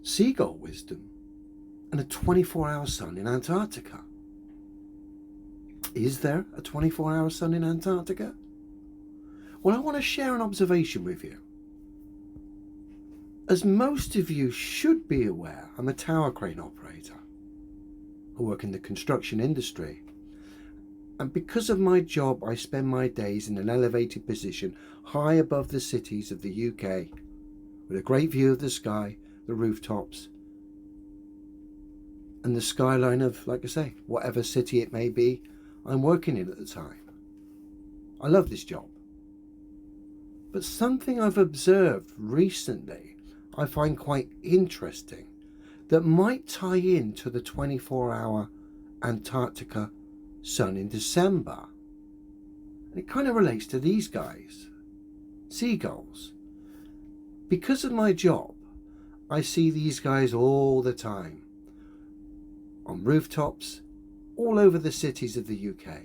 Seagull wisdom and a 24-hour sun in Antarctica. Is there a 24-hour sun in Antarctica? Well, I want to share an observation with you. As most of you should be aware, I'm a tower crane operator. I work in the construction industry. And because of my job, I spend my days in an elevated position high above the cities of the UK, with a great view of the sky, the rooftops, and the skyline of, like I say, whatever city it may be I'm working in at the time. I love this job. But something I've observed recently I find quite interesting that might tie into the 24-hour Antarctica sun in December. And it kind of relates to these guys, seagulls. Because of my job, I see these guys all the time, on rooftops, all over the cities of the UK.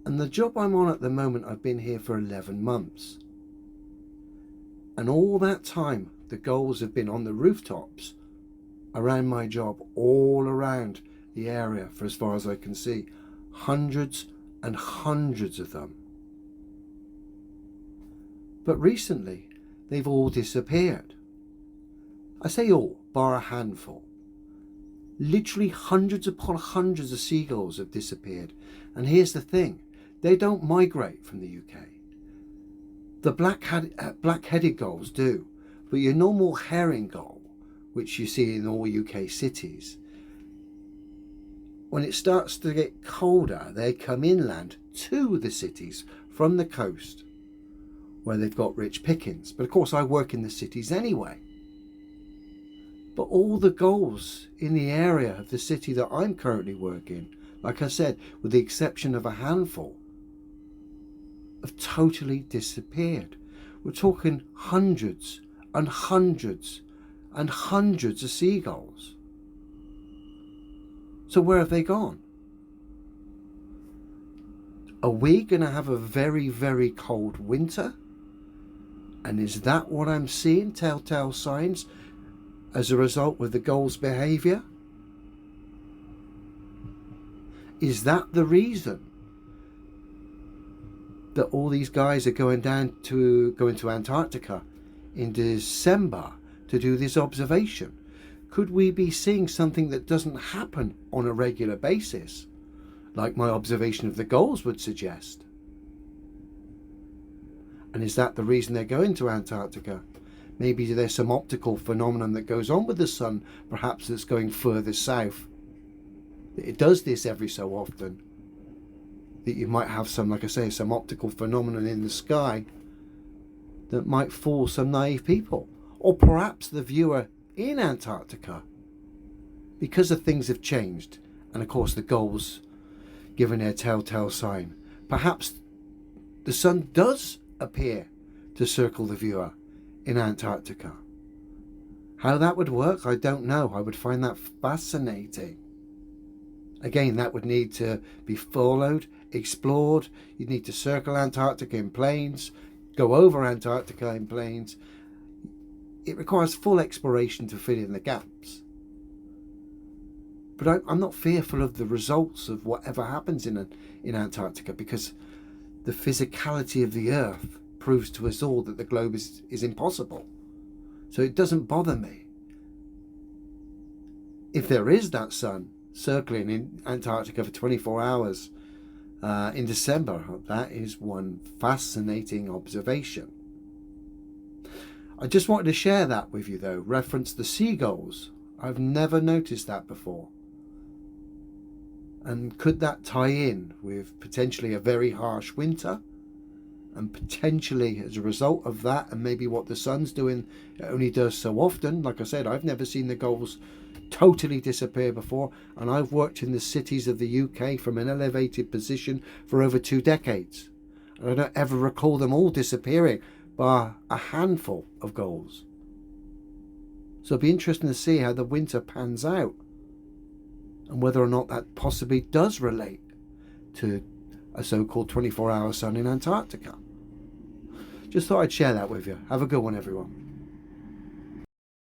And the job I'm on at the moment, I've been here for 11 months. And all that time, the gulls have been on the rooftops around my job, all around the area for as far as I can see. Hundreds and hundreds of them. But recently, they've all disappeared. I say all, bar a handful. Literally hundreds upon hundreds of seagulls have disappeared. And here's the thing, they don't migrate from the UK. The black-headed gulls do, but your normal herring gull, which you see in all UK cities, when it starts to get colder, they come inland to the cities from the coast, where they've got rich pickings. But of course I work in the cities anyway. But all the gulls in the area of the city that I'm currently working, like I said, with the exception of a handful, have totally disappeared. We're talking hundreds and hundreds and hundreds of seagulls. So where have they gone? Are we going to have a very, very cold winter? And is that what I'm seeing, telltale signs, as a result of the gulls' behaviour? Is that the reason that all these guys are going to Antarctica in December to do this observation? Could we be seeing something that doesn't happen on a regular basis, like my observation of the gulls would suggest? And is that the reason they're going to Antarctica? Maybe there's some optical phenomenon that goes on with the sun, perhaps that's going further south. It does this every so often. That you might have some, like I say, some optical phenomenon in the sky that might fool some naive people. Or perhaps the viewer in Antarctica, because of things have changed, and of course the gulls giving their telltale sign, perhaps the sun does appear to circle the viewer in Antarctica. How that would work, I don't know. I would find that fascinating. Again, that would need to be followed, explored. You'd need to circle Antarctica in planes, go over Antarctica in planes. It requires full exploration to fill in the gaps. But I'm not fearful of the results of whatever happens in Antarctica, because the physicality of the Earth proves to us all that the globe is impossible. So it doesn't bother me. If there is that sun circling in Antarctica for 24 hours in December, that is one fascinating observation. I just wanted to share that with you though, reference the seagulls. I've never noticed that before. And could that tie in with potentially a very harsh winter? And potentially as a result of that, and maybe what the sun's doing, it only does so often. Like I said, I've never seen the gulls totally disappear before, and I've worked in the cities of the UK from an elevated position for over 2 decades. And I don't ever recall them all disappearing, bar a handful of gulls. So it'll be interesting to see how the winter pans out, and whether or not that possibly does relate to a so-called 24-hour sun in Antarctica. Just thought I'd share that with you. Have a good one, everyone.